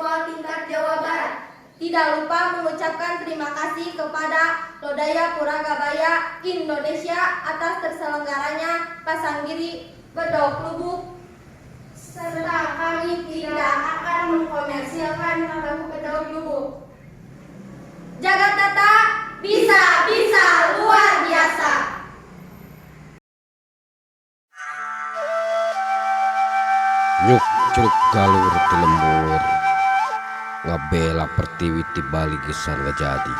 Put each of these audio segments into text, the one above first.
virtual tingkat Jawa Barat. Tidak lupa mengucapkan terima kasih kepada Lodaya Puragabaya Indonesia atas terselenggaranya Pasanggiri Bedog Lubuk, serta kami tidak akan mengkomersilkan lagu Bedog Lubuk. Jagatata bisa luar biasa. Nyuk curug galur ti lembur ngabela pertiwi ti bali gesan ngajadi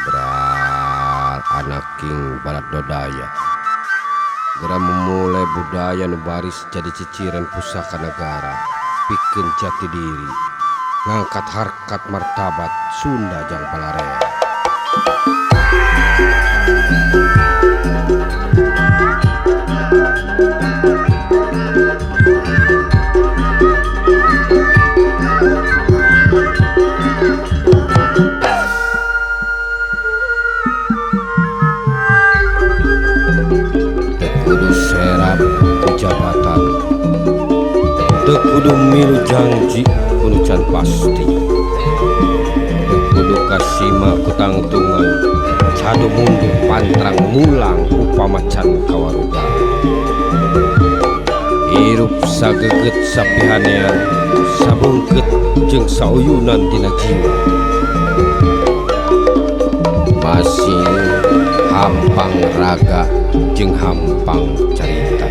beral anaking balat dodaya gera memulai budaya nu baris jadi ciciran pusaka negara pikeun jati diri ngangkat harkat martabat Sunda jang Balarea. Kudu serap jabatan, teu kudu milu janji kudu can pasti, teu kudu kasima kutangtungan, cadu mundur pantrang mulang upama can kawaruga. Hirup sageget sapihanean, sabungket jeung sauyunan tina jiwa. Masih hampang raga jeung hampang carita.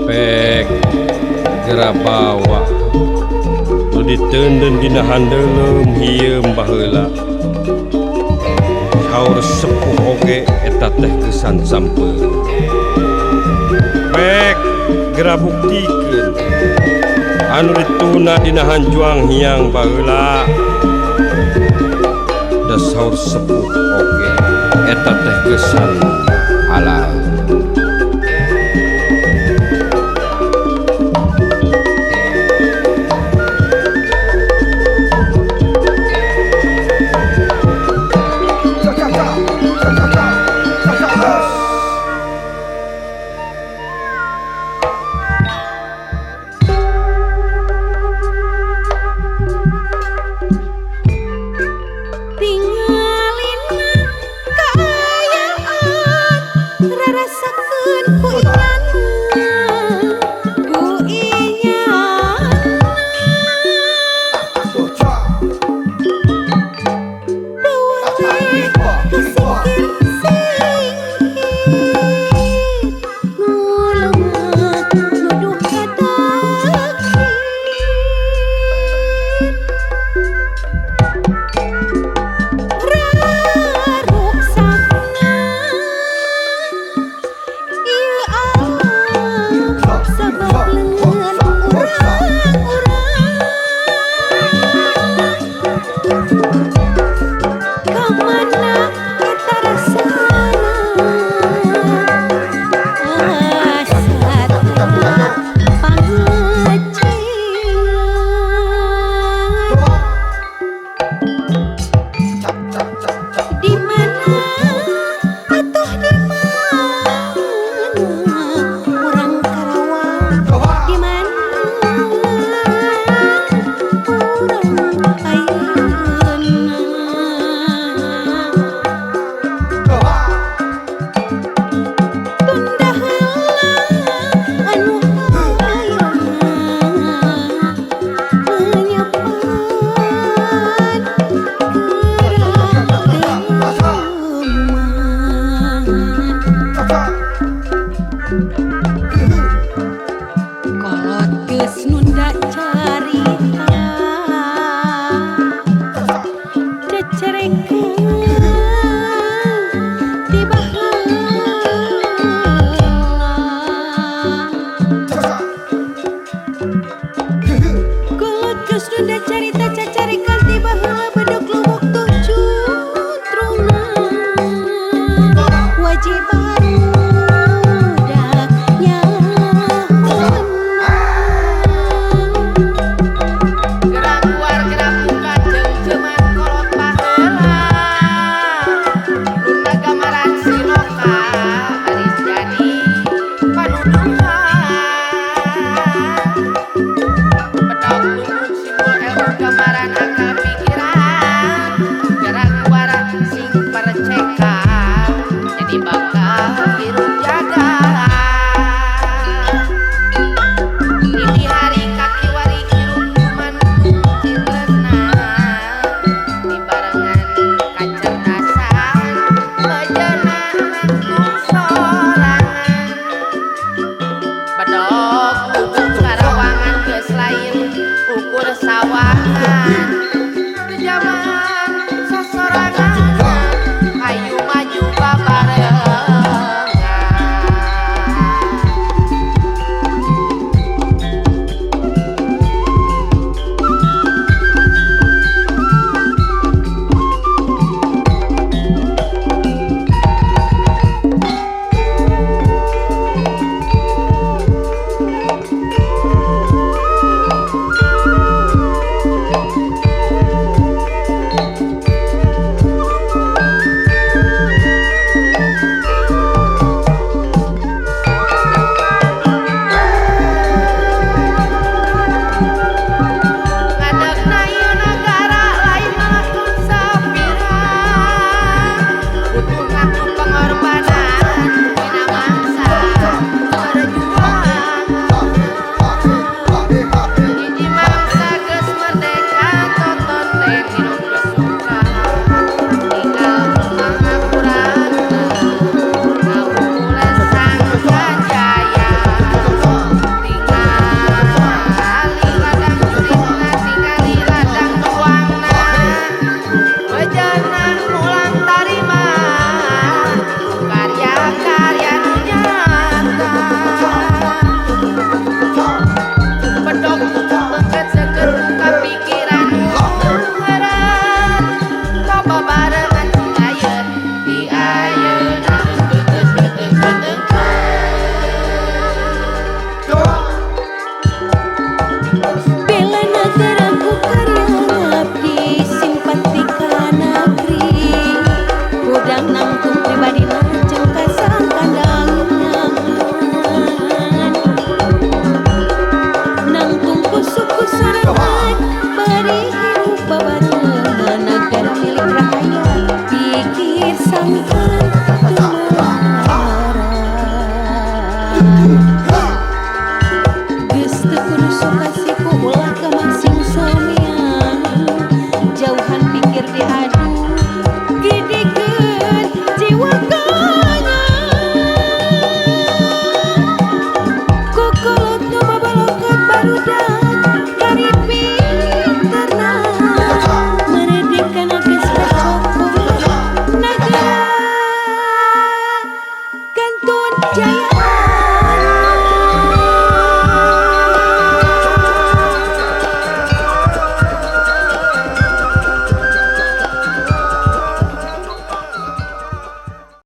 Pek gera bawa nu diteundeun dina handeulem hieum baheula. Saur sepuh oge eta teh kesan sampeun. Pek gera buktikeun anu dituna dina hanjuang hiang baheula. Da saur sepuh oge eta teh gesan halal. Wajib